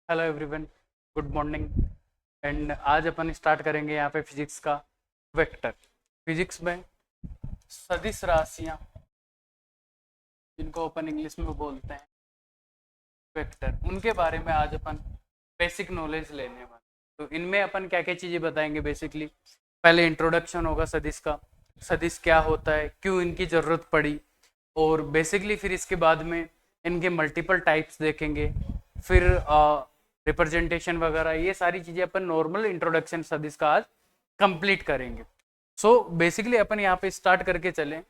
Hello everyone, good morning. And आज अपन start करेंगे यहाँ पे फिजिक्स का वेक्टर। फिजिक्स में सदिश राशियाँ, जिनको अपन इंग्लिश में बोलते हैं वेक्टर, उनके बारे में आज अपन बेसिक नॉलेज लेने वाले। तो इनमें अपन क्या क्या चीज़ें बताएंगे। बेसिकली पहले इंट्रोडक्शन होगा सदिश का, सदिश क्या होता है, क्यों इनकी ज़रूरत पड़ी, और बेसिकली फिर इसके बाद में इनके मल्टीपल टाइप्स देखेंगे। फिर रिप्रेजेंटेशन वगैरह, ये सारी चीज़ें अपन नॉर्मल इंट्रोडक्शन सदिश का आज कंप्लीट करेंगे। सो बेसिकली अपन यहाँ पे स्टार्ट करके चलें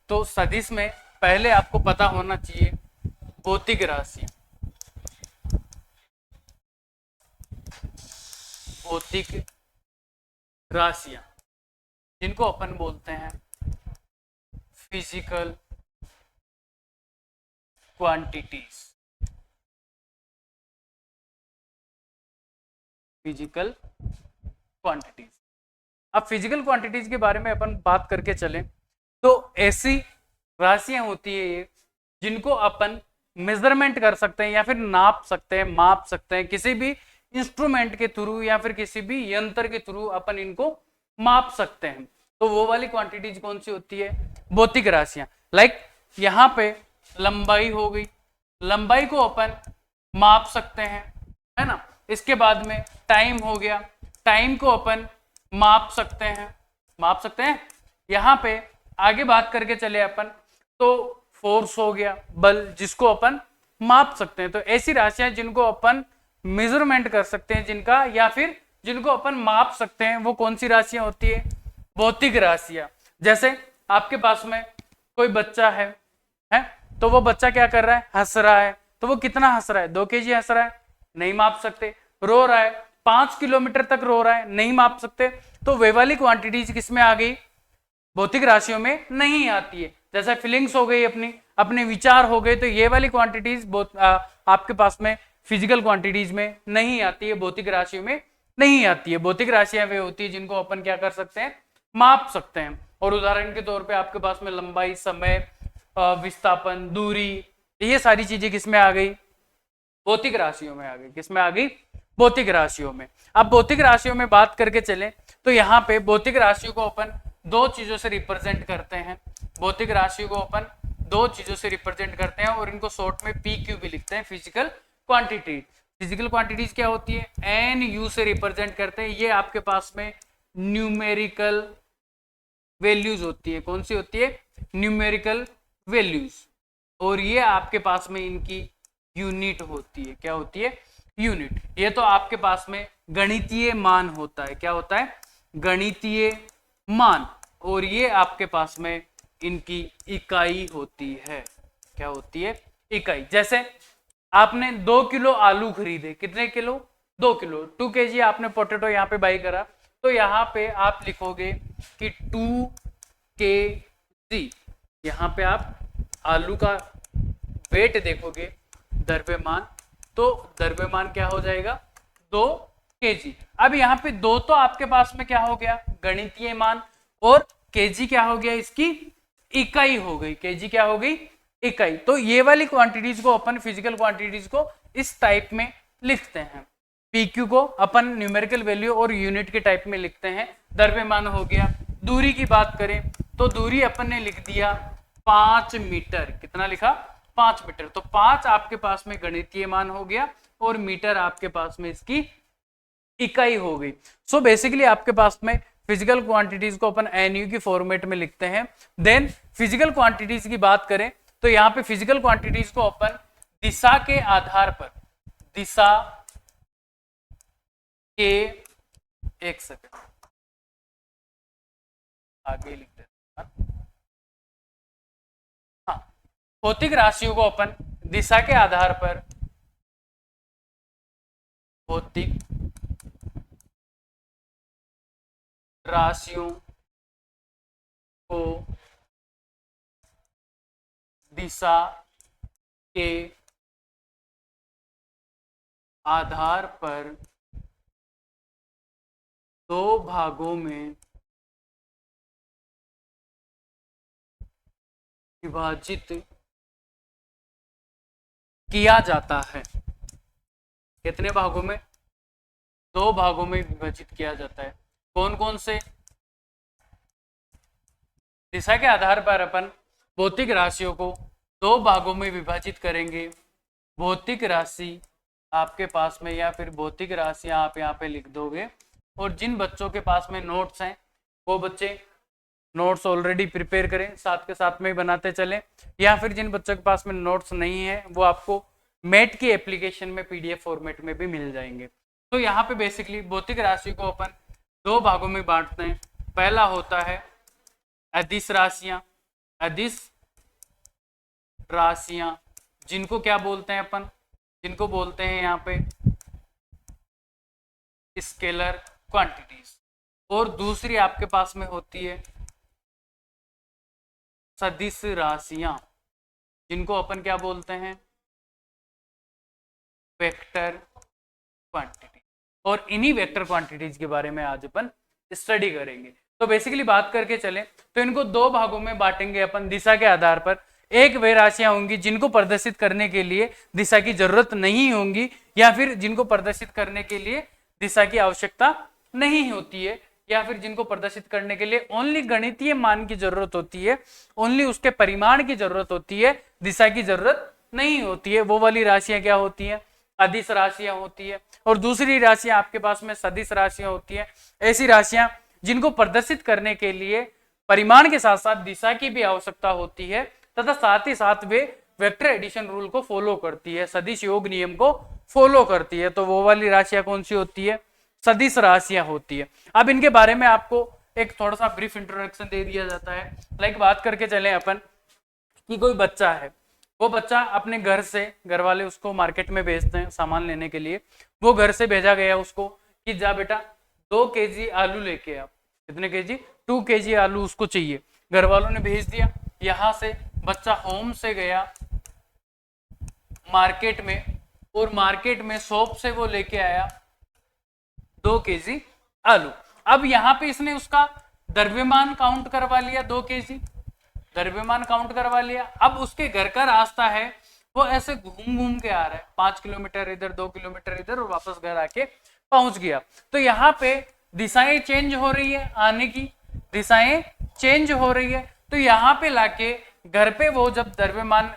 तो सदिश में पहले आपको पता होना चाहिए भौतिक राशि, भौतिक राशियां, जिनको अपन बोलते हैं फिजिकल क्वांटिटीज। Physical quantities. अब फिजिकल क्वांटिटीज के बारे में अपन बात करके चलें तो ऐसी राशियां होती है ये जिनको अपन मेजरमेंट कर सकते हैं या फिर नाप सकते हैं, माप सकते हैं किसी भी इंस्ट्रूमेंट के थ्रू या फिर किसी भी यंत्र के थ्रू अपन इनको माप सकते हैं। तो वो वाली क्वांटिटीज कौन सी होती है? भौतिक राशियां। लाइक यहाँ पे लंबाई हो गई, लंबाई को अपन माप सकते हैं, है ना। इसके बाद में टाइम हो गया, टाइम को अपन माप सकते हैं, माप सकते हैं। यहाँ पे आगे बात करके चले अपन तो फोर्स हो गया, बल, जिसको अपन माप सकते हैं। तो ऐसी राशियां जिनको अपन मेजरमेंट कर सकते हैं, जिनका या फिर जिनको अपन माप सकते हैं, वो कौन सी राशियां होती है? भौतिक राशियां। जैसे आपके पास में कोई बच्चा है तो वो बच्चा क्या कर रहा है? हंस रहा है। तो वो कितना हंस रहा है? 2 kg हंस रहा है, नहीं माप सकते। रो रहा है, 5 किलोमीटर तक रो रहा है, नहीं माप सकते। तो वे वाली क्वांटिटीज किसमें आ गई? भौतिक राशियों में नहीं आती है। जैसे फीलिंग्स हो गई, अपनी अपने विचार हो गए, तो ये वाली क्वांटिटीज आपके पास में फिजिकल क्वांटिटीज में नहीं आती है, भौतिक राशियों में नहीं आती है। भौतिक राशियां वे होती है जिनको अपन क्या कर सकते हैं? माप सकते हैं। और उदाहरण के तौर पे आपके पास में लंबाई, समय, विस्थापन, दूरी, ये सारी चीजें किसमें आ गई? भौतिक राशियों में आ गई। किसमें आ गई? भौतिक राशियों में। अब भौतिक राशियों में बात करके चले तो यहाँ पे भौतिक राशियों को अपन दो चीजों से रिप्रेजेंट करते हैं। भौतिक राशियों को अपन दो चीजों से रिप्रेजेंट करते हैं और इनको शॉर्ट में पी क्यू भी लिखते हैं, फिजिकल क्वांटिटी। फिजिकल क्वांटिटीज क्या होती है? एन यू से रिप्रेजेंट करते हैं। ये आपके पास में न्यूमेरिकल वैल्यूज होती है। कौन सी होती है? Numerical values. और ये आपके पास में इनकी यूनिट होती है। क्या होती है? यूनिट। ये तो आपके पास में गणितीय मान होता है। क्या होता है? गणितीय मान। और ये आपके पास में इनकी इकाई होती है। क्या होती है? इकाई। जैसे आपने 2 किलो आलू खरीदे, कितने किलो? 2 किलो। 2 kg आपने पोटेटो यहाँ पे बाई करा, तो यहाँ पे आप लिखोगे कि 2 kg। यहाँ पे आप आलू का वेट देखोगे, द्रव्यमान, तो द्रव्यमान क्या हो जाएगा? 2 kg। अब यहाँ पे दो तो आपके पास में क्या हो गया? गणितीय मान। और kg क्या हो गया? इसकी इकाई हो गई। kg क्या हो गई? इकाई। तो ये वाली क्वांटिटीज को अपन, फिजिकल क्वांटिटीज को इस टाइप में लिखते हैं। पीक्यू को अपन न्यूमेरिकल वैल्यू और यूनिट के टाइप में लिखते हैं। द्रव्यमान हो गया। दूरी की बात करें तो दूरी अपन ने लिख दिया 5 मीटर। कितना लिखा? 5 मीटर। तो 5 आपके पास में गणितीय मान हो गया और मीटर आपके पास में इसकी इकाई हो गई। सो बेसिकली आपके पास में फिजिकल क्वांटिटीज को अपन एनयू की फॉर्मेट में लिखते हैं। देन फिजिकल क्वांटिटीज की बात करें तो यहाँ पे फिजिकल क्वांटिटीज को अपन दिशा के आधार पर, दिशा के, एक सेकंड आगे लिखते हैं। हाँ, भौतिक राशियों को अपन दिशा के आधार पर भौतिक राशियों को दिशा के आधार पर दो भागों में विभाजित किया जाता है। कितने भागों में? 2 भागों में विभाजित किया जाता है। कौन कौन से? दिशा के आधार पर अपन भौतिक राशियों को 2 भागों में विभाजित करेंगे। भौतिक राशि आपके पास में, या फिर भौतिक राशियां आप यहाँ पे लिख दोगे। और जिन बच्चों के पास में नोट्स हैं वो बच्चे नोट्स ऑलरेडी प्रिपेयर करें, साथ के साथ में ही बनाते चलें। या फिर जिन बच्चों के पास में नोट्स नहीं है वो आपको मेट की एप्लीकेशन में पीडीएफ फॉर्मेट में भी मिल जाएंगे। तो यहाँ पे बेसिकली भौतिक राशि को अपन 2 भागों में बांटते हैं। पहला होता है अदिश राशियां। अदिश राशियां जिनको क्या बोलते हैं अपन? जिनको बोलते हैं यहाँ पे स्केलर क्वांटिटीज। और दूसरी आपके पास में होती है सदिश राशियां, जिनको अपन क्या बोलते हैं? Vector quantity. और इन्हीं वेक्टर क्वांटिटीज के बारे में आज अपन स्टडी करेंगे। तो बेसिकली बात करके चले तो इनको 2 भागों में बांटेंगे अपन दिशा के आधार पर। एक वे राशियां होंगी जिनको प्रदर्शित करने के लिए दिशा की जरूरत नहीं होगी, या फिर जिनको प्रदर्शित करने के लिए दिशा की आवश्यकता नहीं होती है, या फिर जिनको प्रदर्शित करने के लिए ओनली गणितीय मान की जरूरत होती है, ओनली उसके परिमाण की जरूरत होती है, दिशा की जरूरत नहीं होती है। वो वाली राशियां क्या होती है? अदिश राशियां होती है। और दूसरी राशियां आपके पास में सदिश राशियां होती है। ऐसी राशियां जिनको प्रदर्शित करने के लिए परिमाण के साथ साथ दिशा की भी आवश्यकता होती है, तथा साथ ही साथ वे वेक्टर एडिशन रूल को फॉलो करती है, सदिश योग नियम को फॉलो करती है। तो वो वाली राशियां कौन सी होती है? सदिश राशियां होती है। अब इनके बारे में आपको एक थोड़ा सा ब्रीफ इंट्रोडक्शन दे दिया जाता है। लाइक बात करके चले अपन कि कोई बच्चा है, वो बच्चा अपने घर से, घर वाले उसको मार्केट में भेजते हैं सामान लेने के लिए। वो घर से भेजा गया उसको कि जा बेटा 2 केजी आलू लेके आ। कितने केजी? 2 केजी आलू उसको चाहिए। घर वालों ने भेज दिया। यहाँ से बच्चा होम से गया मार्केट में, और मार्केट में शॉप से वो लेके आया 2 केजी आलू। अब यहाँ पे इसने उसका द्रव्यमान काउंट करवा लिया, 2 केजी द्रव्यमान काउंट करवा लिया। अब उसके घर का रास्ता है, वो ऐसे घूम घूम के आ रहा है, 5 किलोमीटर इधर, 2 किलोमीटर इधर, और वापस घर आके पहुंच गया। तो यहाँ पे दिशाएं चेंज हो रही है, आने की दिशाएं चेंज हो रही है। तो यहाँ पे लाके घर पे वो जब द्रव्यमान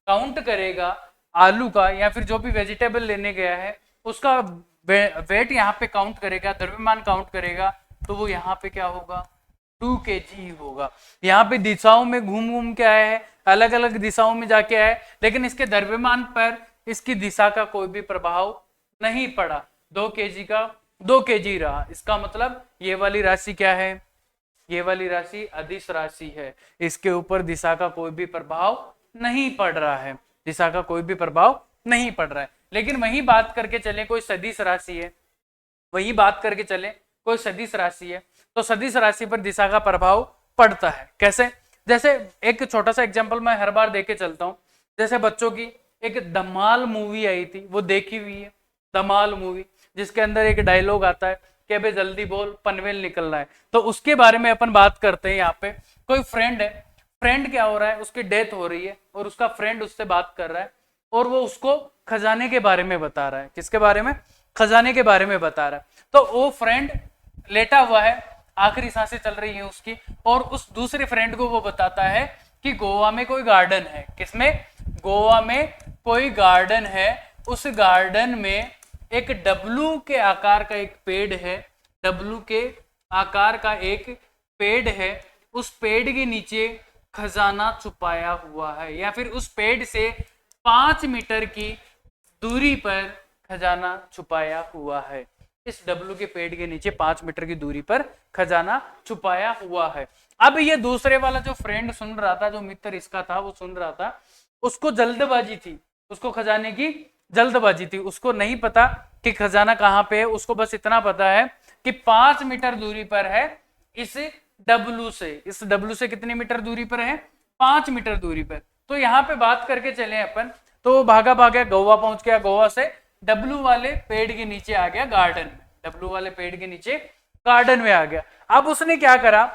काउंट करेगा आलू का, या फिर जो भी वेजिटेबल लेने गया है उसका वेट यहाँ पे काउंट करेगा, द्रव्यमान काउंट करेगा, तो वो यहाँ पे क्या होगा? 2 केजी होगा। यहाँ पे दिशाओं में घूम घूम के आया है, अलग अलग दिशाओं में जाके आया है, लेकिन इसके द्रव्यमान पर इसकी दिशा का कोई भी प्रभाव नहीं पड़ा। 2 केजी का 2 केजी रहा। इसका मतलब ये वाली राशि क्या है? ये वाली राशि अदिश राशि है। इसके ऊपर दिशा का कोई भी प्रभाव नहीं पड़ रहा है, दिशा का कोई भी प्रभाव नहीं पड़ रहा है। लेकिन वही बात करके चले कोई सदिश राशि है, वही बात करके चले कोई सदिश राशि है, तो सदिश राशि पर दिशा का प्रभाव पड़ता है। कैसे? जैसे एक छोटा सा एग्जांपल मैं हर बार देके चलता हूँ। जैसे बच्चों की एक धमाल मूवी आई थी, वो देखी हुई है धमाल मूवी, जिसके अंदर एक डायलॉग आता है कि अबे जल्दी बोल पनवेल निकलना है। तो उसके बारे में अपन बात करते हैं। यहाँ पे कोई फ्रेंड है, फ्रेंड क्या हो रहा है, उसकी डेथ हो रही है और उसका फ्रेंड उससे बात कर रहा है, और वो उसको खजाने के बारे में बता रहा है। किसके बारे में? खजाने के बारे में बता रहा है। तो वो फ्रेंड लेटा हुआ है, आखिरी सांसें चल रही है उसकी, और उस दूसरे फ्रेंड को वो बताता है कि गोवा में कोई गार्डन है। किसमें? गोवा में कोई गार्डन है। उस गार्डन में एक डब्लू के आकार का एक पेड़ है, डब्लू के आकार का एक पेड़ है। उस पेड़ के नीचे खजाना छुपाया हुआ है, या फिर उस पेड़ से 5 मीटर की दूरी पर खजाना छुपाया हुआ है। इस डब्लू के पेड़ के नीचे 5 मीटर की दूरी पर खजाना छुपाया हुआ है। अब ये दूसरे वाला जो फ्रेंड सुन रहा था, जो मित्र इसका था, वो सुन रहा था, उसको जल्दबाजी थी, उसको खजाने की जल्दबाजी थी। उसको नहीं पता कि खजाना कहाँ पे है, उसको बस इतना पता है कि 5 मीटर दूरी पर है इस डब्लू से। इस डब्लू से कितने मीटर दूरी पर है? 5 मीटर दूरी पर। तो यहाँ पे बात करके चले अपन, तो भागा भागा गोवा पहुंच गया, गोवा से डब्लू वाले पेड़ के नीचे आ गया गार्डन में, डब्लू वाले पेड़ के नीचे गार्डन में आ गया। अब उसने क्या करा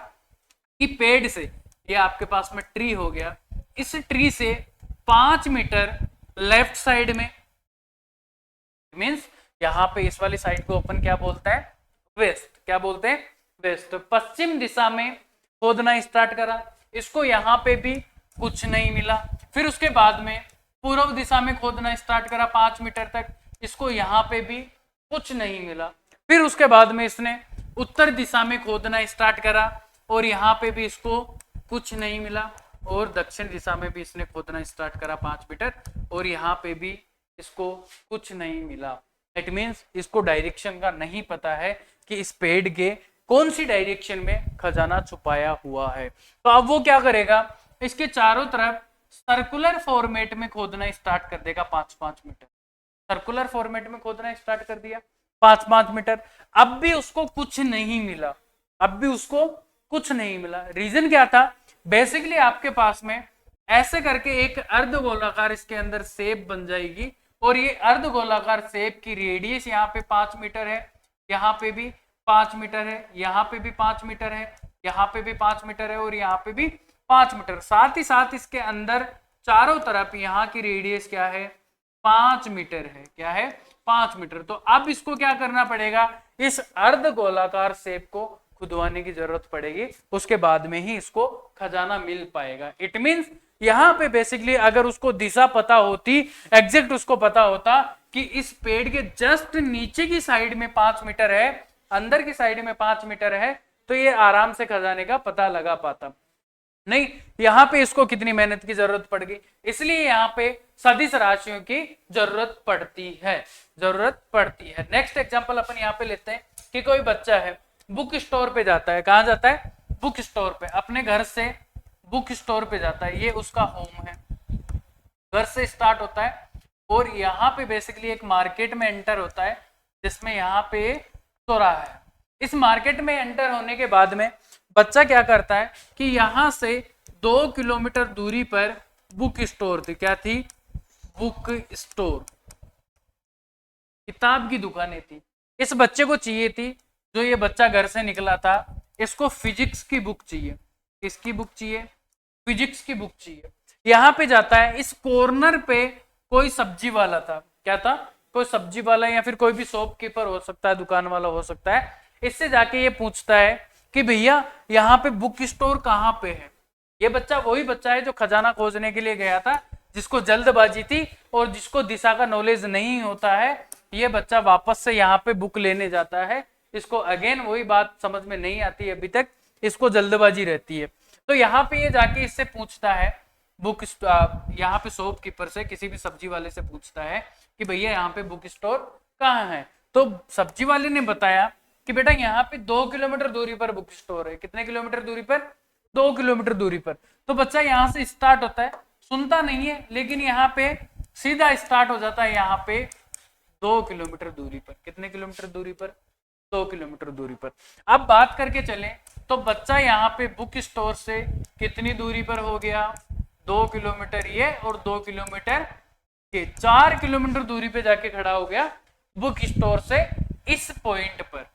कि पेड़ से, ये आपके पास में ट्री हो गया, इस ट्री से 5 मीटर लेफ्ट साइड में, मींस यहाँ पे इस वाली साइड को अपन क्या बोलते हैं, वेस्ट। क्या बोलते हैं, वेस्ट। पश्चिम दिशा में खोदना स्टार्ट करा, इसको यहाँ पे भी कुछ नहीं मिला। फिर उसके बाद में पूर्व दिशा में खोदना स्टार्ट करा 5 मीटर तक, इसको यहाँ पे भी कुछ नहीं मिला। फिर उसके बाद में इसने उत्तर दिशा में खोदना स्टार्ट करा और यहाँ पे भी इसको कुछ नहीं मिला। और दक्षिण दिशा में भी इसने खोदना स्टार्ट करा 5 मीटर और यहाँ पे भी इसको कुछ नहीं मिला। इट मीन्स इसको डायरेक्शन का नहीं पता है कि इस पेड़ के कौन सी डायरेक्शन में खजाना छुपाया हुआ है। तो अब वो क्या करेगा, इसके चारों तरफ सर्कुलर फॉर्मेट में खोदना स्टार्ट कर देगा 5-5 मीटर। सर्कुलर फॉर्मेट में खोदना स्टार्ट कर दिया 5-5 मीटर। अब भी उसको कुछ नहीं मिला, अब भी उसको कुछ नहीं मिला। रीजन क्या था, बेसिकली आपके पास में ऐसे करके एक अर्धगोलाकार इसके अंदर शेप बन जाएगी और ये अर्धगोलाकार शेप की रेडियस यहाँ पे 5 मीटर है, यहाँ पे भी 5 मीटर है, यहाँ पे भी 5 मीटर है, यहाँ पे भी 5 मीटर है और यहाँ पे भी 5 मीटर। साथ ही साथ इसके अंदर चारों तरफ यहाँ की रेडियस क्या है, 5 मीटर है। क्या है, 5 मीटर। तो अब इसको क्या करना पड़ेगा, इस अर्धगोलाकार शेप को खुदवाने की जरूरत पड़ेगी, उसके बाद में ही इसको खजाना मिल पाएगा। इट मींस यहाँ पे बेसिकली अगर उसको दिशा पता होती, एग्जैक्ट उसको पता होता कि इस पेड़ के जस्ट नीचे की साइड में 5 मीटर है, अंदर की साइड में 5 मीटर है, तो ये आराम से खजाने का पता लगा पाता। नहीं, यहाँ पे इसको कितनी मेहनत की जरूरत पड़ गई, इसलिए यहाँ पे सदिश राशियों की जरूरत पड़ती है, जरूरत पड़ती है। नेक्स्ट एग्जांपल अपन यहाँ पे लेते हैं कि कोई बच्चा है, बुक स्टोर पे जाता है। कहाँ जाता है, बुक स्टोर पे। अपने घर से बुक स्टोर पे जाता है, ये उसका होम है, घर से स्टार्ट होता है और यहाँ पे बेसिकली एक मार्केट में एंटर होता है जिसमें यहाँ पे चौराहा है। इस मार्केट में एंटर होने के बाद में बच्चा क्या करता है कि यहाँ से 2 किलोमीटर दूरी पर बुक स्टोर थी। क्या थी, बुक स्टोर, किताब की दुकानें थी। इस बच्चे को चाहिए थी, जो ये बच्चा घर से निकला था, इसको फिजिक्स की बुक चाहिए। किसकी बुक चाहिए, फिजिक्स की बुक चाहिए। यहाँ पे जाता है, इस कॉर्नर पे कोई सब्जी वाला था। क्या था, कोई सब्जी वाला या फिर कोई भी शॉपकीपर हो सकता है, दुकान वाला हो सकता है। इससे जाके ये पूछता है कि भैया यहाँ पे बुक स्टोर कहाँ पे है। ये बच्चा वही बच्चा है जो खजाना खोजने के लिए गया था, जिसको जल्दबाजी थी और जिसको दिशा का नॉलेज नहीं होता है। ये बच्चा वापस से यहाँ पे बुक लेने जाता है, इसको अगेन वही बात समझ में नहीं आती है, अभी तक इसको जल्दबाजी रहती है। तो यहाँ पे ये जाके इससे पूछता है, बुक यहाँ पे शॉपकीपर से, किसी भी सब्जी वाले से पूछता है कि भैया यहाँ पे बुक स्टोर कहाँ है। तो सब्जी वाले ने बताया कि बेटा यहाँ पे 2 किलोमीटर दूरी पर बुक स्टोर है। कितने किलोमीटर दूरी पर, 2 किलोमीटर दूरी पर। तो बच्चा यहाँ से स्टार्ट होता है, सुनता नहीं है, लेकिन यहाँ पे सीधा स्टार्ट हो जाता है यहाँ पे 2 किलोमीटर दूरी पर। कितने किलोमीटर दूरी पर, 2 किलोमीटर दूरी पर। अब बात करके चले तो बच्चा यहाँ पे बुक स्टोर से कितनी दूरी पर हो गया, 2 किलोमीटर ये और 2 किलोमीटर के, 4 किलोमीटर दूरी पे जाके खड़ा हो गया बुक स्टोर से इस पॉइंट पर।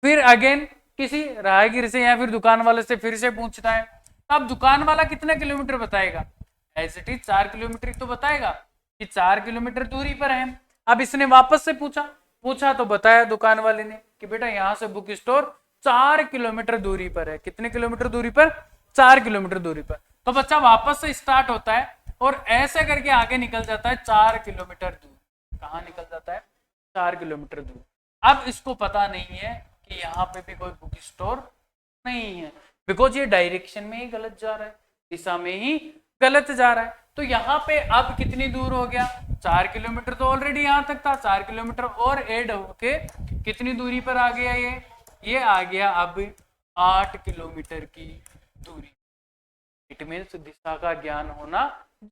फिर अगेन किसी राहगीर से या फिर दुकान वाले से फिर से पूछता है। अब दुकान वाला कितने किलोमीटर बताएगा, एज इट इज 4 किलोमीटर तो बताएगा कि 4 किलोमीटर दूरी पर है। अब इसने वापस से पूछा तो बताया दुकान वाले ने कि बेटा यहाँ से बुक स्टोर 4 किलोमीटर दूरी पर है। कितने किलोमीटर दूरी पर, 4 किलोमीटर दूरी पर। तो बच्चा वापस से स्टार्ट होता है और ऐसे करके आगे निकल जाता है 4 किलोमीटर दूर। कहाँ निकल जाता है, 4 किलोमीटर दूर। अब इसको पता नहीं है कि यहाँ पे भी कोई बुक स्टोर नहीं है, बिकॉज ये डायरेक्शन में ही गलत जा रहा है, दिशा में ही गलत जा रहा है। तो यहाँ पे अब कितनी दूर हो गया, 4 किलोमीटर तो ऑलरेडी यहाँ तक था, 4 किलोमीटर और ऐड होके कितनी दूरी पर आ गया, ये आ गया अब 8 किलोमीटर की दूरी। इट मीन्स दिशा का ज्ञान होना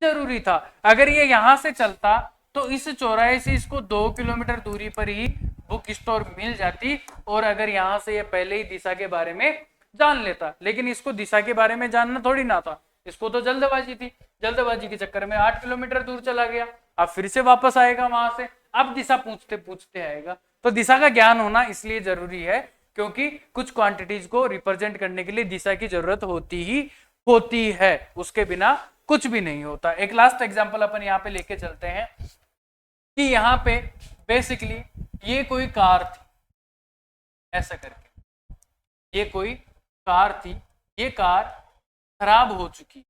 जरूरी था। अगर ये यहाँ से चलता तो इस चौराहे से इसको 2 किलोमीटर दूरी पर ही बुक स्टोर मिल जाती, और अगर यहाँ से ये पहले ही दिशा के बारे में जान लेता, लेकिन इसको दिशा के बारे में जानना थोड़ी ना था, इसको तो जल्दबाजी थी। जल्दबाजी के चक्कर में 8 किलोमीटर दूर चला गया। अब फिर से वापस आएगा वहां से, अब दिशा पूछते पूछते आएगा। तो दिशा का ज्ञान होना इसलिए जरूरी है क्योंकि कुछ क्वांटिटीज को रिप्रेजेंट करने के लिए दिशा की जरूरत होती है, उसके बिना कुछ भी नहीं होता। एक लास्ट एग्जांपल अपन यहाँ पे लेके चलते हैं कि यहाँ पे बेसिकली ये कोई कार थी, ऐसा करके ये कोई कार थी, ये कार खराब हो चुकी,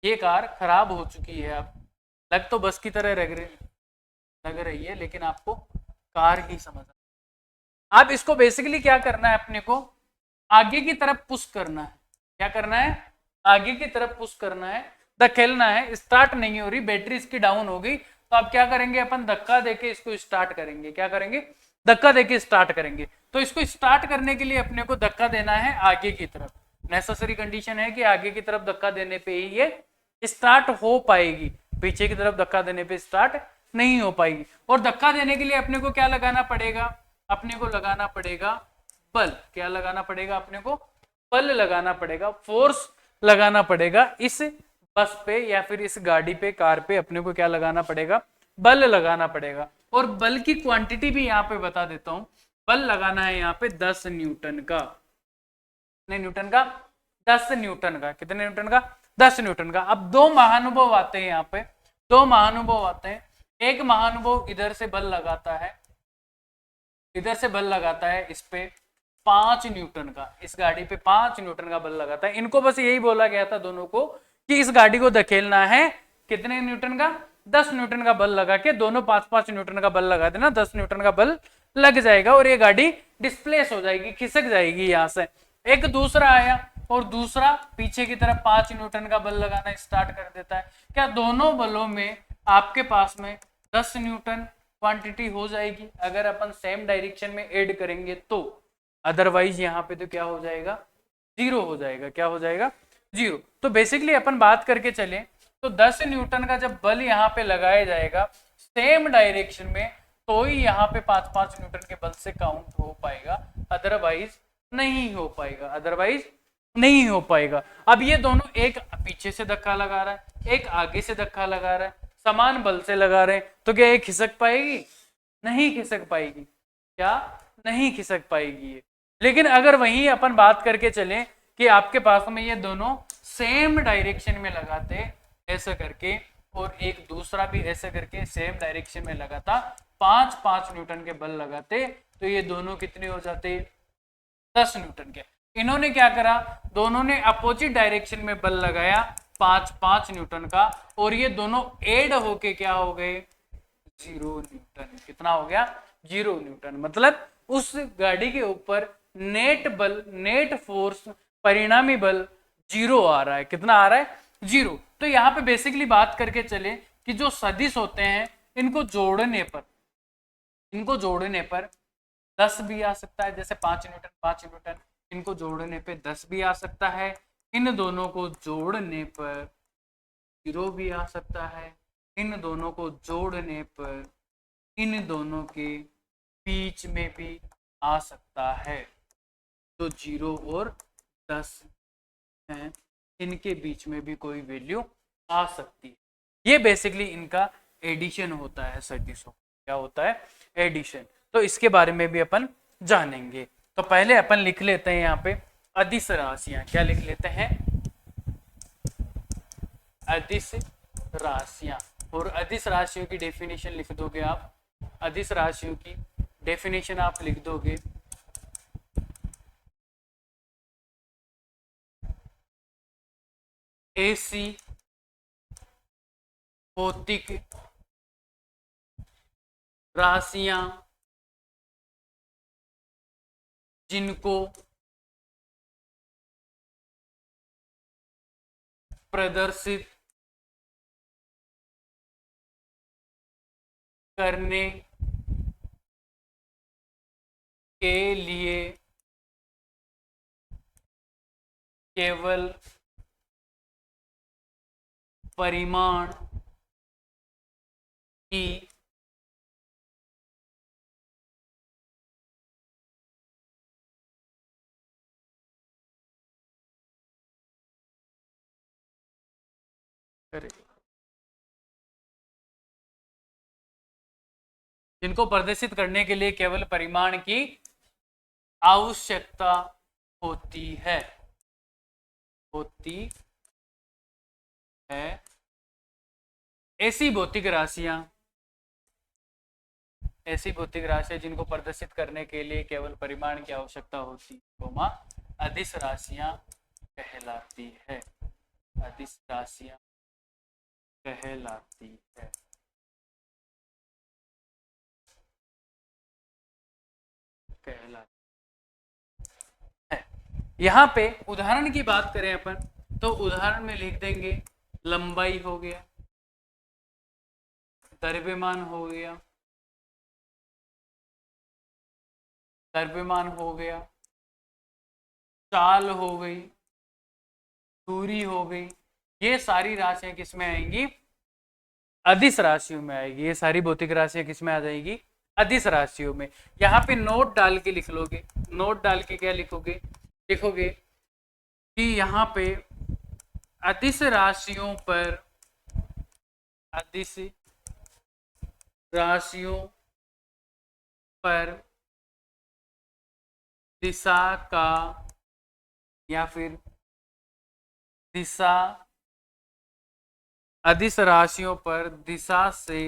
ये कार खराब हो चुकी है। अब लग तो बस की तरह लग रही है, लेकिन आपको कार ही समझ। अब इसको बेसिकली क्या करना है, अपने को आगे की तरफ पुश करना है। क्या करना है, आगे की तरफ पुश करना है, धकेलना है। स्टार्ट नहीं हो रही, बैटरी इसकी डाउन हो गई, तो अब क्या करेंगे, अपन धक्का देके इसको स्टार्ट करेंगे। क्या करेंगे, धक्का देके स्टार्ट करेंगे। तो इसको स्टार्ट करने के लिए अपने को धक्का देना है आगे की तरफ। नेसेसरी कंडीशन है कि आगे की तरफ धक्का देने पे ही ये स्टार्ट हो पाएगी, पीछे की तरफ धक्का देने पे स्टार्ट नहीं हो पाएगी। और धक्का देने के लिए अपने को क्या लगाना पड़ेगा, अपने को लगाना पड़ेगा बल। क्या लगाना पड़ेगा, अपने को बल लगाना पड़ेगा, फोर्स लगाना पड़ेगा इस बस पे या फिर इस गाड़ी पे, कार पे। अपने को क्या लगाना पड़ेगा, बल लगाना पड़ेगा। और बल की क्वांटिटी भी यहाँ पे बता देता हूं। बल लगाना है यहाँ पे 10 न्यूटन का। कितने न्यूटन का, 10 न्यूटन का। कितने न्यूटन का, 10 न्यूटन का। अब दो महानुभव आते हैं यहाँ पे, दो महानुभव आते हैं। एक महानुभव इधर से बल लगाता है, इधर से बल लगाता है इस पे 5 न्यूटन का, इस गाड़ी पे 5 न्यूटन का बल लगाता है। इनको बस यही बोला गया था दोनों को कि इस गाड़ी को धकेलना है कितने न्यूटन का, 10 न्यूटन का बल लगा के। दोनों 5-5 न्यूटन का बल लगा देना, 10 न्यूटन का बल लग जाएगा और ये गाड़ी डिस्प्लेस हो जाएगी, खिसक जाएगी यहाँ से। एक दूसरा आया और दूसरा पीछे की तरफ 5 न्यूटन का बल लगाना स्टार्ट कर देता है। क्या दोनों बलों में आपके पास में 10 न्यूटन क्वांटिटी हो जाएगी अगर अपन सेम डायरेक्शन में ऐड करेंगे तो। अदरवाइज यहाँ पे तो क्या हो जाएगा, जीरो हो जाएगा। क्या हो जाएगा, जीरो। तो बेसिकली अपन बात करके चले तो 10 न्यूटन का जब बल यहाँ पे लगाया जाएगा सेम डायरेक्शन में, तो ही यहाँ पे 5-5 न्यूटन के बल से काउंट हो पाएगा, अदरवाइज नहीं हो पाएगा, अदरवाइज नहीं हो पाएगा। अब ये दोनों, एक पीछे से धक्का लगा रहा है, एक आगे से धक्का लगा रहा है, समान बल से लगा रहे हैं, तो क्या ये खिसक पाएगी, नहीं खिसक पाएगी। क्या, नहीं खिसक पाएगी ये। लेकिन अगर वहीं अपन बात करके चले कि आपके पास में ये दोनों सेम डायरेक्शन में लगाते ऐसा करके, और एक दूसरा भी ऐसा करके सेम डायरेक्शन में लगाता, 5-5 न्यूटन के बल लगाते, तो ये दोनों कितने हो जाते, 10 न्यूटन के। इन्होंने क्या करा, दोनों ने अपोजिट डायरेक्शन में बल लगाया 5-5 न्यूटन का, और ये दोनों ऐड होके क्या हो गए, 0 न्यूटन। कितना हो गया, 0 न्यूटन। मतलब उस गाड़ी के ऊपर नेट बल, नेट फोर्स, परिणामी बल 0 आ रहा है। कितना आ रहा है, 0। तो यहाँ पे बेसिकली बात करके चले कि जो सदिश होते हैं इनको जोड़ने पर, इनको जोड़ने पर 10 भी आ सकता है, जैसे 5 न्यूटन 5 न्यूटन, इनको जोड़ने पे 10 भी आ सकता है। इन दोनों को जोड़ने पर 0 भी आ सकता है। इन दोनों को जोड़ने पर इन दोनों के बीच में भी आ सकता है। तो 0 और 10 हैं, इनके बीच में भी कोई वैल्यू आ सकती है। ये बेसिकली इनका एडिशन होता है सदिशों। क्या होता है, एडिशन। तो इसके बारे में भी अपन जानेंगे। तो पहले अपन लिख लेते हैं यहाँ पे अदिश राशियां। क्या लिख लेते हैं, अदिश राशियां। और अदिश राशियों की डेफिनेशन लिख दोगे आप, अदिश राशियों की डेफिनेशन आप लिख दोगे, ऐसी भौतिक राशियां जिनको प्रदर्शित करने के लिए केवल परिमाण की जिनको प्रदर्शित करने के लिए केवल परिमाण की आवश्यकता होती है, होती है। ऐसी भौतिक राशियां ऐसी भौतिक राशियां जिनको प्रदर्शित करने के लिए केवल परिमाण की आवश्यकता होती है, अदिश राशियां कहलाती है। अदिश राशियां कहलाती है। कहलाती है। यहाँ पे उदाहरण की बात करें अपन, तो उदाहरण में लिख देंगे लंबाई हो गया, द्रव्यमान हो गया, द्रव्यमान हो गया, चाल हो गई, दूरी हो गई। ये सारी राशियां किस में आएंगी? अदिश राशियों में आएगी। ये सारी भौतिक राशियां किस में आ जाएगी? अदिश राशियों में। यहाँ पे नोट डाल के लिख लोगे। नोट डाल के क्या लिखोगे? लिखोगे कि यहाँ पे अदिश राशियों पर, अदिश राशियों पर दिशा का या फिर दिशा, अदिश राशियों पर दिशा से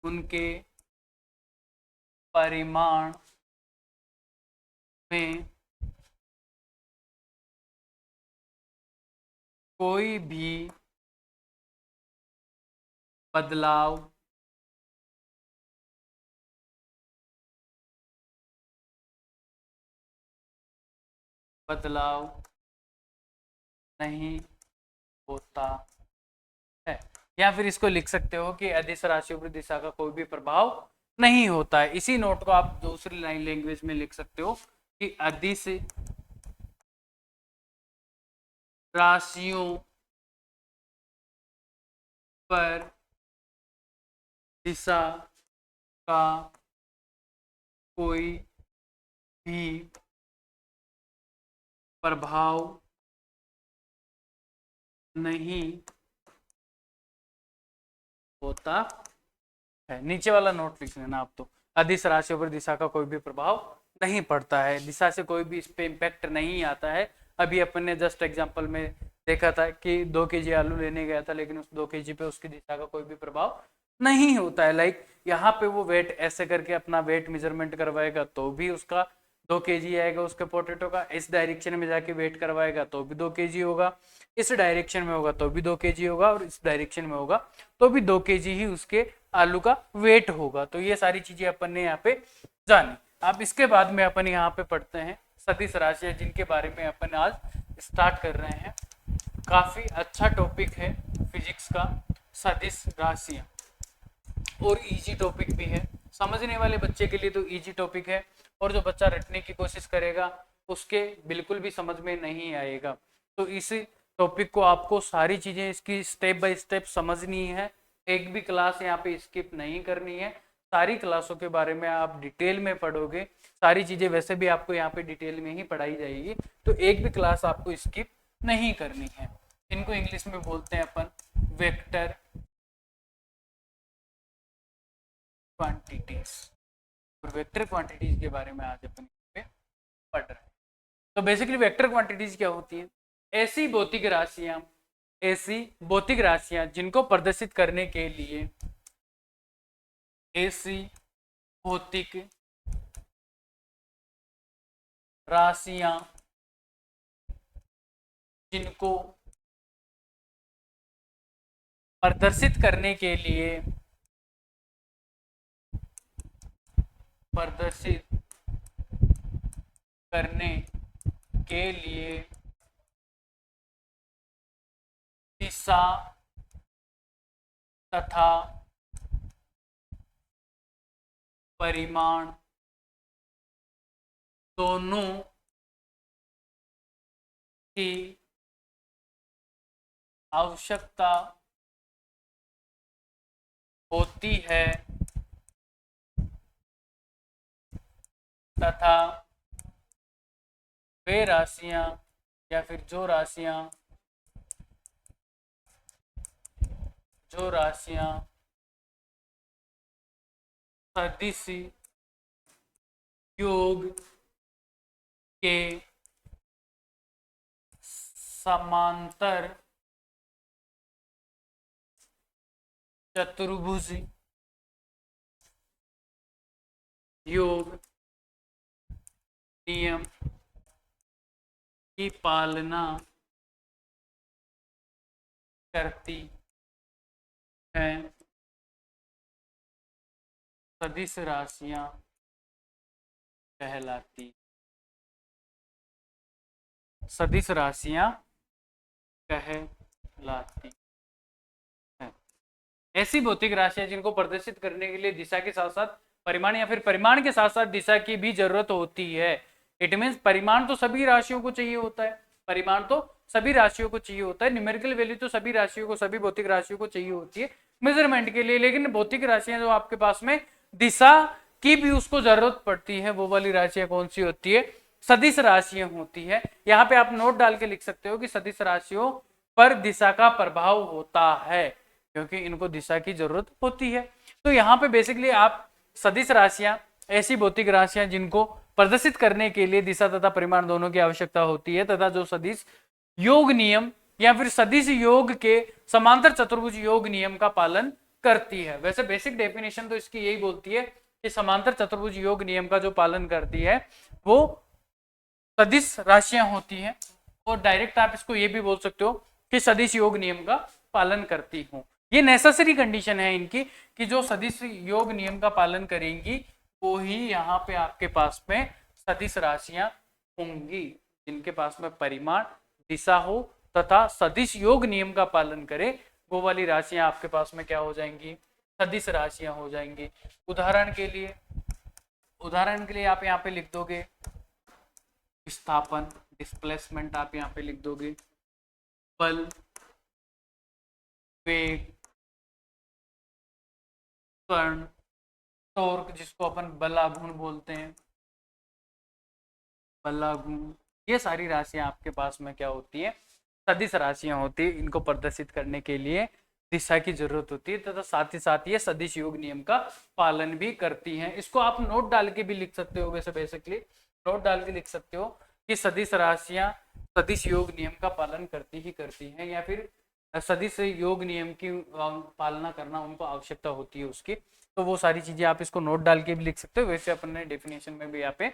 उनके परिमाण में कोई भी बदलाव नहीं होता है। या फिर इसको लिख सकते हो कि अदिश राशियों पर दिशा का कोई भी प्रभाव नहीं होता है। इसी नोट को आप दूसरी लाइन लैंग्वेज में लिख सकते हो कि अदिश राशियों पर दिशा का कोई भी प्रभाव नहीं होता है। नीचे वाला नोट लिख लेना आप। तो अदिश राशियों पर दिशा का कोई भी प्रभाव नहीं पड़ता है, दिशा से कोई भी इस पे इम्पैक्ट नहीं आता है। अभी अपन ने जस्ट एग्जांपल में देखा था कि 2 केजी आलू लेने गया था, लेकिन उस 2 केजी पे उसकी दिशा का कोई भी प्रभाव नहीं होता है। लाइक यहाँ पे वो वेट ऐसे करके अपना वेट मेजरमेंट करवाएगा तो भी उसका 2 केजी आएगा उसके पोटैटो का। इस डायरेक्शन में जाके वेट करवाएगा तो भी 2 केजी होगा, इस डायरेक्शन में होगा तो भी 2 केजी होगा, और इस डायरेक्शन में होगा तो भी 2 केजी ही उसके आलू का वेट होगा। तो ये सारी चीजें अपन ने यहाँ पे जानी। अब इसके बाद में अपन यहाँ पे पढ़ते हैं सदिश राशियां, जिनके बारे में अपन आज स्टार्ट कर रहे हैं। काफी अच्छा टॉपिक है फिजिक्स का, सदिश राशियां, और इजी टॉपिक भी है। समझने वाले बच्चे के लिए तो इजी टॉपिक है, और जो बच्चा रटने की कोशिश करेगा उसके बिल्कुल भी समझ में नहीं आएगा। तो इस टॉपिक को आपको सारी चीजें इसकी स्टेप बाय स्टेप समझनी है। एक भी क्लास यहाँ पे स्किप नहीं करनी है। सारी क्लासों के बारे में आप डिटेल में पढ़ोगे। सारी चीजें वैसे भी आपको यहाँ पे डिटेल में ही पढ़ाई जाएगी, तो एक भी क्लास आपको स्किप नहीं करनी है। इनको इंग्लिश में बोलते हैं अपन वेक्टर क्वांटिटीज, और वेक्टर क्वांटिटीज के बारे में आज अपन पढ़ रहे हैं। तो बेसिकली वेक्टर क्वांटिटीज क्या होती है? ऐसी भौतिक राशियां, ऐसी भौतिक राशियां जिनको प्रदर्शित करने के लिए, ऐसी भौतिक राशियां जिनको प्रदर्शित करने के लिए, प्रदर्शित करने के लिए दिशा तथा परिमाण दोनों की आवश्यकता होती है तथा वे राशियां या फिर जो राशियां सदिश योग के समांतर चतुर्भुज योग नियम की पालना करती है सदिश राशियां कहलाती, सदिश राशियां कहलाती है। ऐसी भौतिक राशियां जिनको प्रदर्शित करने के लिए दिशा के साथ साथ परिमाण या फिर परिमाण के साथ साथ दिशा की भी जरूरत होती है। इट मीन्स परिमाण तो सभी राशियों को चाहिए होता है, परिमाण तो सभी राशियों को चाहिए होता है, न्यूमेरिकल वैल्यू तो सभी राशियों को, सभी भौतिक राशियों को चाहिए होती है मेजरमेंट के लिए। लेकिन भौतिक राशियां जो आपके पास में दिशा की भी उसको जरूरत पड़ती है, वो वाली राशियां कौन सी होती है? सदिश राशियां होती है। यहाँ पे आप नोट डाल के लिख सकते हो कि सदिश राशियों पर दिशा का प्रभाव होता है, क्योंकि इनको दिशा की जरूरत होती है। तो यहाँ पे बेसिकली आप सदिश राशियां ऐसी भौतिक राशियां जिनको प्रदर्शित करने के लिए दिशा तथा परिमाण दोनों की आवश्यकता होती है, तथा जो सदिश योग नियम या फिर सदिश योग के समांतर चतुर्भुज योग नियम का पालन करती है। वैसे बेसिक डेफिनेशन तो इसकी यही बोलती है कि समांतर चतुर्भुज योग नियम का जो पालन करती है वो सदिश राशियां होती हैं, और डायरेक्ट आप इसको ये भी बोल सकते हो कि सदिश योग नियम का पालन करती हूँ। ये नेसेसरी कंडीशन है इनकी कि जो सदिश योग नियम का पालन करेंगी वो ही यहाँ पे आपके पास में सदिश राशियां होंगी, जिनके पास में परिमाण, दिशा हो तथा सदिश योग नियम का पालन करे, वो वाली राशियां आपके पास में क्या हो जाएंगी? सदिश राशियां हो जाएंगी। उदाहरण के लिए आप यहाँ पे लिख दोगे विस्थापन, डिस्प्लेसमेंट आप यहाँ पे लिख दोगे, बल, वेग, त्वरण, टॉर्क जिसको अपन बलागुण बोलते हैं, बलागुण, ये सारी राशियां आपके पास में क्या होती है? सदिश राशियां होती है। इनको प्रदर्शित करने के लिए दिशा की जरूरत होती है तथा साथ ही साथ ये सदिश योग नियम का पालन भी करती हैं। इसको आप नोट डाल के भी लिख सकते हो, वैसे बेसिकली नोट डाल के लिख सकते हो कि सदिश राशियां सदिश योग नियम का पालन करती ही करती हैं, या फिर सदिश योग नियम की पालना करना उनको आवश्यकता होती है उसकी। तो वो सारी चीजें आप इसको नोट डाल के भी लिख सकते हो, वैसे अपन ने डेफिनेशन में भी यहाँ पे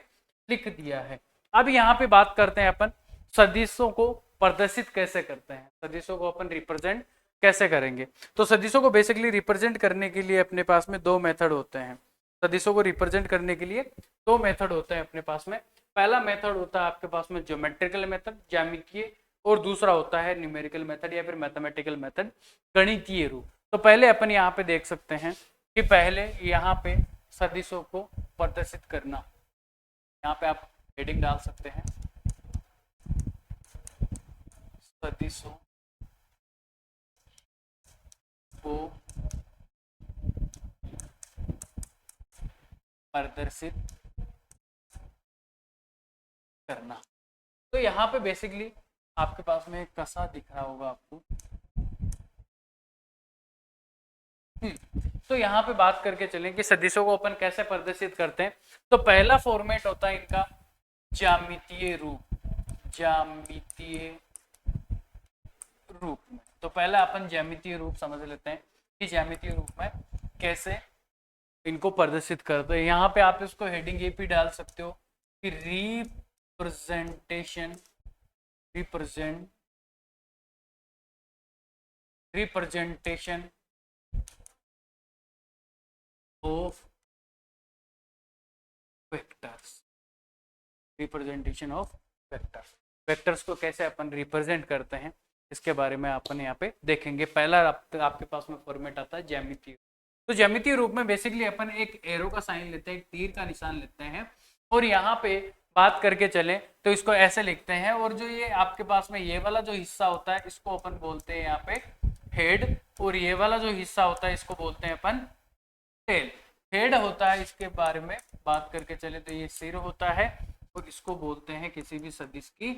लिख दिया है। अब यहाँ पे बात करते हैं अपन सदिशों को प्रदर्शित कैसे करते हैं, सदिशों को अपन रिप्रेजेंट कैसे करेंगे। तो सदिशों को बेसिकली रिप्रेजेंट करने के लिए अपने पास में दो मेथड होते हैं। सदिशों को रिप्रेजेंट करने के लिए दो मेथड होते हैं अपने पास में। पहला मेथड होता है आपके पास में ज्योमेट्रिकल मेथड, ज्यामितीय, और दूसरा होता है न्यूमेरिकल मेथड या फिर मैथमेटिकल मेथड, गणितीय रूप। तो पहले अपन यहाँ पे देख सकते हैं कि पहले यहाँ पे सदिशों को प्रदर्शित करना, यहाँ पे आप हेडिंग डाल सकते हैं, सदिशों को प्रदर्शित करना। तो यहाँ पे बेसिकली आपके पास में एक कसा दिख रहा होगा आपको। तो यहाँ पे बात करके चलें कि सदिशों को अपन कैसे प्रदर्शित करते हैं। तो पहला फॉर्मेट होता है इनका ज्यामितीय रूप, ज्यामितीय रूप में। तो पहला अपन ज्यामितीय रूप समझ लेते हैं कि ज्यामितीय रूप में कैसे इनको प्रदर्शित करते हैं। यहाँ पे आप इसको हेडिंग ये भी डाल सकते हो कि representation of vectors, representation of vectors. Vectors को कैसे अपन रिप्रेजेंट करते हैं इसके बारे में अपन यहाँ पे देखेंगे। पहला आपके पास में फॉर्मेट आता है ज्यामितीय। तो ज्यामितीय रूप में बेसिकली अपन एक एरो का साइन लेते हैं, एक तीर का निशान लेते हैं, और यहाँ पे बात करके चलें तो इसको ऐसे लिखते हैं, और जो ये आपके पास में ये वाला जो हिस्सा होता है इसको अपन बोलते हैं यहाँ पे हेड, और ये वाला जो हिस्सा होता है इसको बोलते हैं अपन टेल। हेड होता है, इसके बारे में बात करके चले तो ये सिर होता है, और इसको बोलते हैं किसी भी सदिश की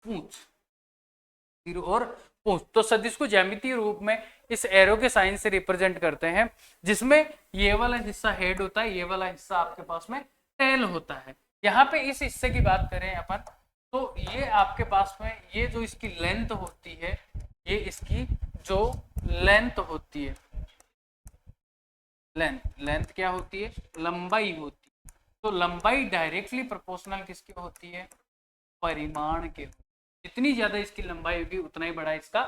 पूंछ, सिर और पूंछ। तो सदिश को ज्यामितीय रूप में इस एरो के साइन से रिप्रेजेंट करते हैं, जिसमें ये वाला हिस्सा हेड होता है, ये वाला हिस्सा आपके पास में टेल होता है। यहाँ पे इस हिस्से की बात करें अपन, तो ये आपके पास में ये जो इसकी लेंथ होती है, ये इसकी जो लेंथ होती है, लेंथ क्या होती है? लंबाई होती है। तो लंबाई डायरेक्टली प्रोपोर्शनल किसकी होती है? परिमाण के। जितनी ज्यादा इसकी लंबाई होगी उतना ही बड़ा इसका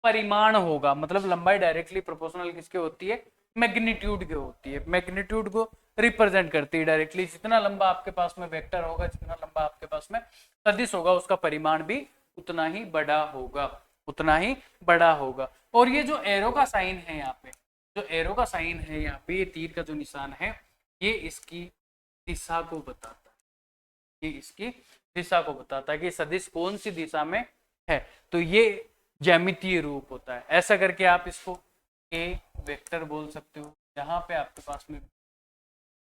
परिमाण होगा। मतलब लंबाई डायरेक्टली प्रोपोर्शनल किसके होती है? मैग्नीट्यूड की होती है। मैग्नीट्यूड को रिप्रेजेंट करती है डायरेक्टली। जितना लंबा आपके पास में वेक्टर होगा, जितना लंबा आपके पास में सदिश होगा, उसका परिमाण भी उतना ही बड़ा होगा, उतना ही बड़ा होगा। और ये जो एरो का साइन है यहाँ पे, जो एरो का साइन है यहाँ पे, ये तीर का जो निशान है, ये इसकी दिशा को बताता है। ये इसकी दिशा को बताता है कि सदिश कौन सी दिशा में है। तो ये ज्यामितीय रूप होता है। ऐसा करके आप इसको ए वेक्टर बोल सकते हो। जहां पे आपके पास में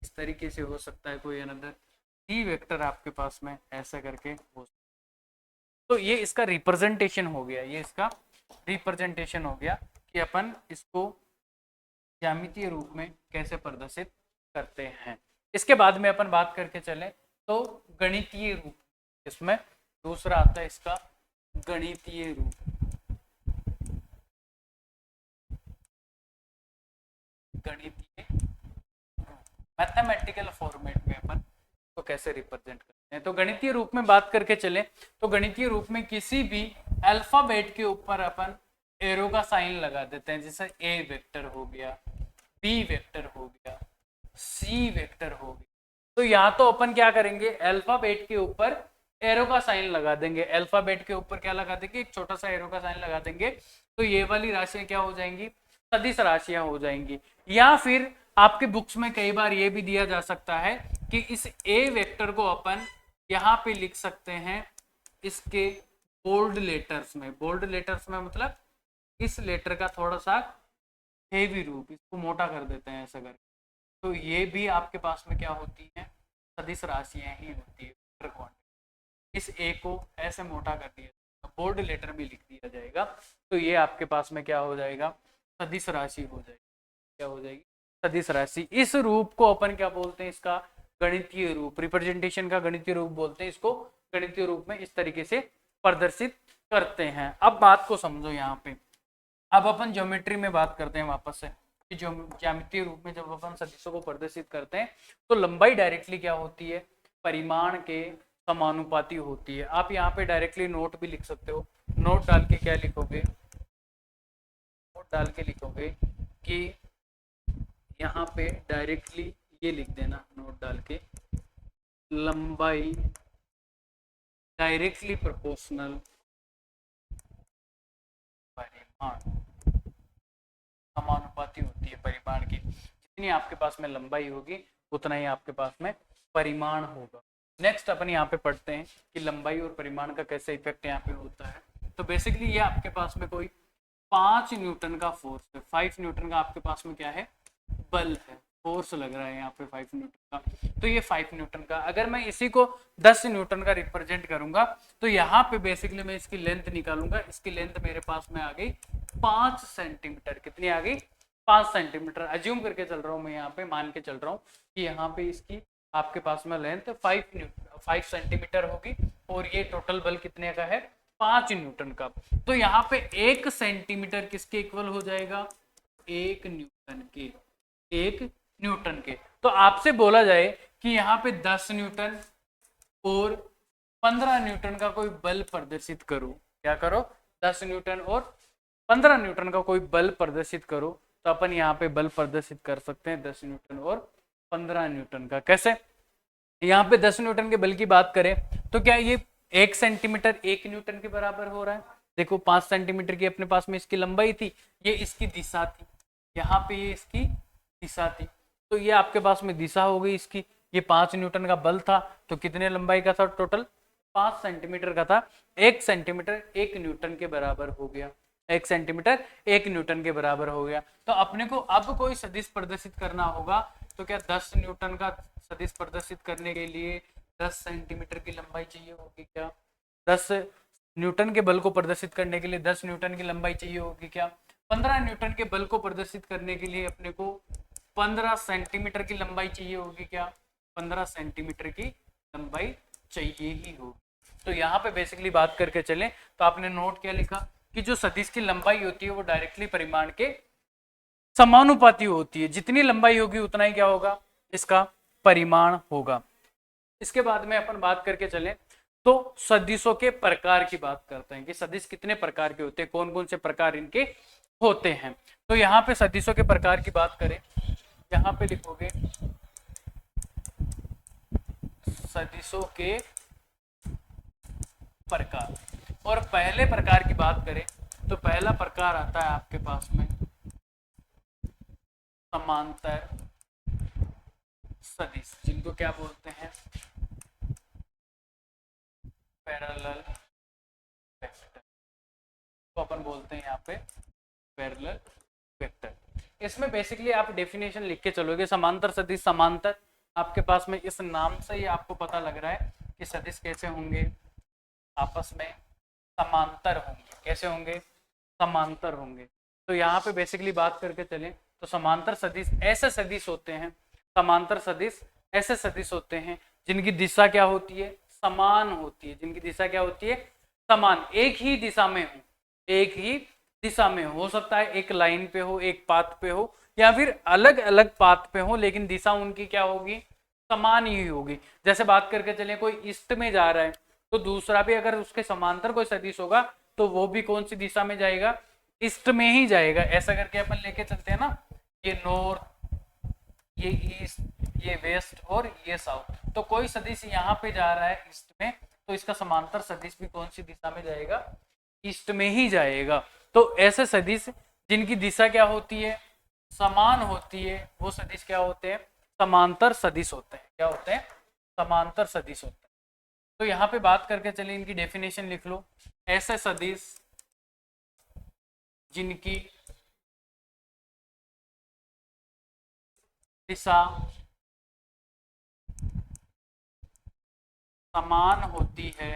इस तरीके से हो सकता है कोई अनदर सी वेक्टर आपके पास में ऐसा करके हो सकता है। तो ये इसका रिप्रेजेंटेशन हो गया, ये इसका रिप्रेजेंटेशन हो गया कि अपन इसको ज्यामितीय रूप में कैसे प्रदर्शित करते हैं। इसके बाद में अपन बात करके चले तो गणितीय रूप, इसमें दूसरा आता है इसका गणितीय रूप। गणितीय मैथमेटिकल फॉर्मेट में अपन तो कैसे रिप्रेजेंट करते हैं। तो गणितीय रूप में बात करके चले तो गणितीय रूप में किसी भी अल्फाबेट के ऊपर अपन एरो का साइन लगा देते हैं। जैसे ए वेक्टर हो गया, बी वेक्टर हो गया, सी वेक्टर हो गया। तो यहाँ तो अपन क्या करेंगे, अल्फाबेट के ऊपर एरो का साइन लगा देंगे। अल्फाबेट के ऊपर क्या लगा देंगे? एक छोटा सा एरो का साइन लगा देंगे। तो ये वाली राशियां क्या हो जाएंगी? सदिश राशियां हो जाएंगी। या फिर आपके बुक्स में कई बार ये भी दिया जा सकता है कि इस ए वेक्टर को अपन यहाँ पे लिख सकते हैं इसके बोल्ड लेटर्स में। बोल्ड लेटर्स में मतलब इस लेटर का थोड़ा सा हेवी रूप, इसको मोटा कर देते हैं ऐसा करके। तो ये भी आपके पास में क्या होती है? सदिश राशियां ही होती है। इस ए को ऐसे मोटा कर दिया, बोल्ड लेटर भी लिख दिया जाएगा। तो ये आपके पास में क्या हो जाएगा? सदिश राशि हो जाएगी। क्या हो जाएगी? सदिश राशि। इस रूप को अपन क्या बोलते हैं? इसका गणितीय रूप, रिप्रेजेंटेशन का गणितीय रूप बोलते हैं इसको। गणितीय रूप में इस तरीके से प्रदर्शित करते हैं। अब बात को समझो यहाँ पे। अब अपन ज्योमेट्री में बात करते हैं वापस से कि ज्यामितीय रूप में जब अपन सदिशों को प्रदर्शित करते हैं तो लंबाई डायरेक्टली क्या होती है? परिमाण के समानुपाती होती है। आप यहाँ पे डायरेक्टली नोट भी लिख सकते हो। नोट डाल के क्या लिखोगे? नोट डाल के लिखोगे कि यहाँ पे डायरेक्टली ये लिख देना, नोट डाल के लंबाई डायरेक्टली प्रोपोर्शनल परिमाण समानुपाती होती है परिमाण की। जितनी आपके पास में लंबाई होगी उतना ही आपके पास में परिमाण होगा। नेक्स्ट अपन यहाँ पे पढ़ते हैं कि लंबाई और परिमाण का कैसे इफेक्ट यहाँ पे होता है। तो बेसिकली ये आपके पास में कोई 5 न्यूटन का फोर्स है, 5 न्यूटन का आपके पास में क्या है? बल है, फोर्स लग रहा है यहाँ पे 5 न्यूटन का। तो ये 5 न्यूटन का, अगर मैं इसी को 10 न्यूटन का रिप्रेजेंट करूंगा तो यहाँ पे बेसिकली मैं इसकी लेंथ निकालूंगा। इसकी लेंथ मेरे पास में आ गई 5 सेंटीमीटर। कितनी आ गई? 5 सेंटीमीटर। अज्यूम करके चल रहा हूँ मैं, यहाँ पे मान के चल रहा हूँ कि यहाँ पे इसकी आपके पास में लेंथ 5 सेंटीमीटर होगी और ये टोटल बल कितने का है? 5 न्यूटन का। तो यहाँ पे 1 सेंटीमीटर किसके इक्वल हो जाएगा? 1 न्यूटन के। 1 न्यूटन के। तो आपसे बोला जाए कि यहाँ पे 10 न्यूटन और 15 न्यूटन का कोई बल प्रदर्शित करो। क्या करो? 10 न्यूटन और 15 न्यूटन का कोई बल प्रदर्शित करो। तो अपन यहाँ पे बल प्रदर्शित कर सकते हैं 10 न्यूटन और 15 न्यूटन का। कैसे? यहाँ पे 10 न्यूटन के बल की बात करें तो क्या ये 1 सेंटीमीटर 1 न्यूटन के बराबर हो रहा है? देखो 5 सेंटीमीटर की अपने पास में इसकी लंबाई थी, ये इसकी दिशा थी, यहाँ पे ये इसकी दिशा थी। तो ये आपके पास में दिशा हो गई इसकी। ये 5 न्यूटन का बल था तो कितने लंबाई का था? टोटल 5 सेंटीमीटर का था। 1 सेंटीमीटर 1 न्यूटन के बराबर हो गया। 1 सेंटीमीटर 1 न्यूटन के बराबर हो गया। तो अपने को अब कोई सदिश प्रदर्शित करना होगा तो क्या 10 न्यूटन का सदिश प्रदर्शित करने के लिए 10 सेंटीमीटर की लंबाई चाहिए होगी क्या? 10 न्यूटन के बल को प्रदर्शित करने के लिए 10 न्यूटन की लंबाई चाहिए होगी क्या? 15 न्यूटन के बल को प्रदर्शित करने के लिए अपने को 15 सेंटीमीटर की लंबाई चाहिए होगी क्या? 15 सेंटीमीटर की लंबाई चाहिए ही होगी। तो यहाँ पे बेसिकली बात करके चले तो आपने नोट क्या लिखा कि जो सदिश की लंबाई होती है वो डायरेक्टली परिमाण के समानुपाती होती है। जितनी लंबाई होगी उतना ही क्या होगा? इसका परिमाण होगा। इसके बाद में अपन बात करके चलें तो सदिशों के प्रकार की बात करते हैं कि सदिश कितने प्रकार के होते हैं, कौन कौन से प्रकार इनके होते हैं। तो यहाँ पे सदिशों के प्रकार की बात करें, यहाँ पे लिखोगे सदिशों के प्रकार, और पहले प्रकार की बात करें तो पहला प्रकार आता है आपके पास में समांतर सदिश, जिनको क्या बोलते हैं, पैरेलल वेक्टर, तो अपन बोलते हैं यहाँ पे पैरेलल वेक्टर। इसमें बेसिकली आप डेफिनेशन लिख के चलोगे, समांतर सदिश, समांतर आपके पास में इस नाम से ही आपको पता लग रहा है कि सदिश कैसे होंगे, आपस में समांतर होंगे। कैसे होंगे? समांतर होंगे। तो यहाँ पे बेसिकली बात करके चलें तो समांतर सदिश ऐसे सदिश होते हैं, समांतर सदिश ऐसे सदिश होते हैं जिनकी दिशा क्या होती है, समान होती है। जिनकी दिशा क्या होती है, समान, एक ही दिशा में हो, एक ही दिशा में हो सकता है एक लाइन पे हो, एक पाथ पे हो, या फिर अलग अलग पाथ पे हो, लेकिन दिशा उनकी क्या होगी, समान ही होगी। जैसे बात करके चलें कोई ईस्ट में जा रहा है तो दूसरा भी अगर उसके समांतर कोई सदिश होगा तो वो भी कौन सी दिशा में जाएगा, ईस्ट में ही जाएगा। ऐसा करके अपन लेके चलते हैं ना, ये नॉर्थ, ये ईस्ट, ये वेस्ट और ये साउथ। तो कोई सदिश यहाँ पे जा रहा है ईस्ट में, तो इसका समांतर सदिश भी कौन सी दिशा में जाएगा, ईस्ट में ही जाएगा। तो ऐसे सदिश जिनकी दिशा क्या होती है, समान होती है, वो सदिश क्या होते हैं, समांतर सदिश होते हैं। क्या होते हैं, समांतर सदिश होते हैं। तो यहाँ पे बात करके चलिए, इनकी डेफिनेशन लिख लो, ऐसे सदिश जिनकी दिशा समान होती है,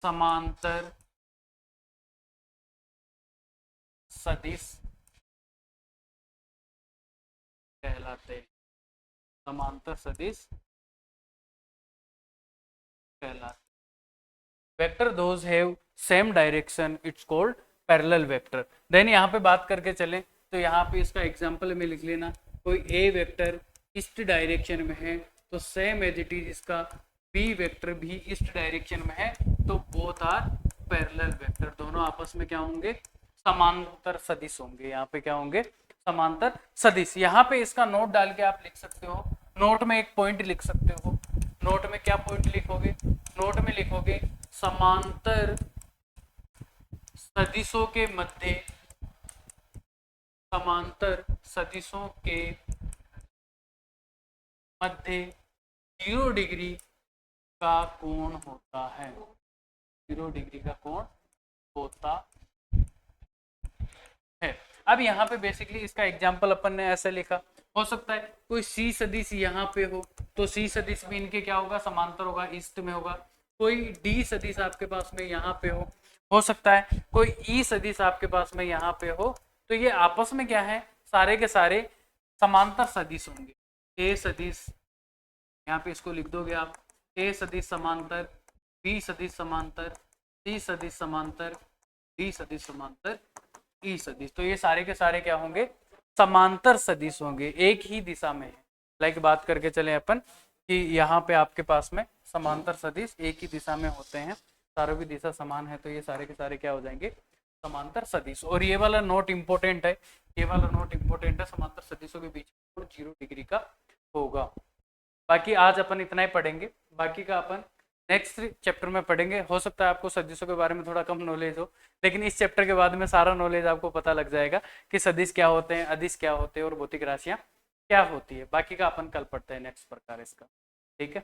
समांतर सदिश कहलाते हैं। समांतर सदिश कहलाते। Vector those have same direction, it's called parallel vector. Then यहाँ पे बात करके चलें तो यहाँ पे इसका एग्जांपल में लिख लेना, कोई ए वेक्टर ईस्ट डायरेक्शन में है तो सेम एज इट इज इसका बी वेक्टर भी ईस्ट डायरेक्शन में है, तो बोथ आर पैरेलल वेक्टर। दोनों आपस में क्या होंगे, समांतर सदिश होंगे। यहाँ पे क्या होंगे, समांतर सदिश। यहाँ पे इसका नोट डाल के आप लिख सकते हो, नोट में एक पॉइंट लिख सकते हो। नोट में क्या पॉइंट लिखोगे, नोट में लिखोगे समांतर सदिशों के मध्य, समांतर सदिशों के मध्य 0 डिग्री का कोण होता है, 0 डिग्री का कोण होता है। अब यहाँ पे बेसिकली इसका एग्जाम्पल अपन ने ऐसे लिखा, हो सकता है कोई सी सदिश यहाँ पे हो तो सी सदिश भी इनके क्या होगा, समांतर होगा, ईस्ट में होगा। कोई डी सदिश आपके पास में यहाँ पे हो सकता है कोई ई सदिश आपके पास में यहाँ पे हो, तो ये आपस में क्या है, सारे के सारे समांतर सदिश होंगे। ए सदिश, यहाँ पे इसको लिख दोगे आप, ए सदिश समांतर, बी सदिश समांतर, सी सदिश समांतर, डी सदिश समांतर, ई सदिश। तो ये सारे के सारे क्या होंगे, समांतर सदिश होंगे, एक ही दिशा में है। लाइक बात करके चले अपन कि यहाँ पे आपके पास में समांतर सदिश एक ही दिशा में होते हैं, सारों की दिशा समान है, तो ये सारे के सारे क्या हो जाएंगे, समांतर सदिश। और ये वाला नोट इंपॉर्टेंट है, ये वाला नोट इंपॉर्टेंट है, समांतर सदिशों के बीच में 0 डिग्री का होगा। बाकी आज अपन इतना ही पढ़ेंगे, बाकी का अपन नेक्स्ट चैप्टर में पढ़ेंगे। हो सकता है आपको सदिशों के बारे में थोड़ा कम नॉलेज हो, लेकिन इस चैप्टर के बाद में सारा नॉलेज आपको पता लग जाएगा कि सदिश क्या होते हैं, अदिश क्या होते हैं और भौतिक राशियां क्या होती है। बाकी का अपन कल पढ़ते हैं नेक्स्ट प्रकार इसका, ठीक है।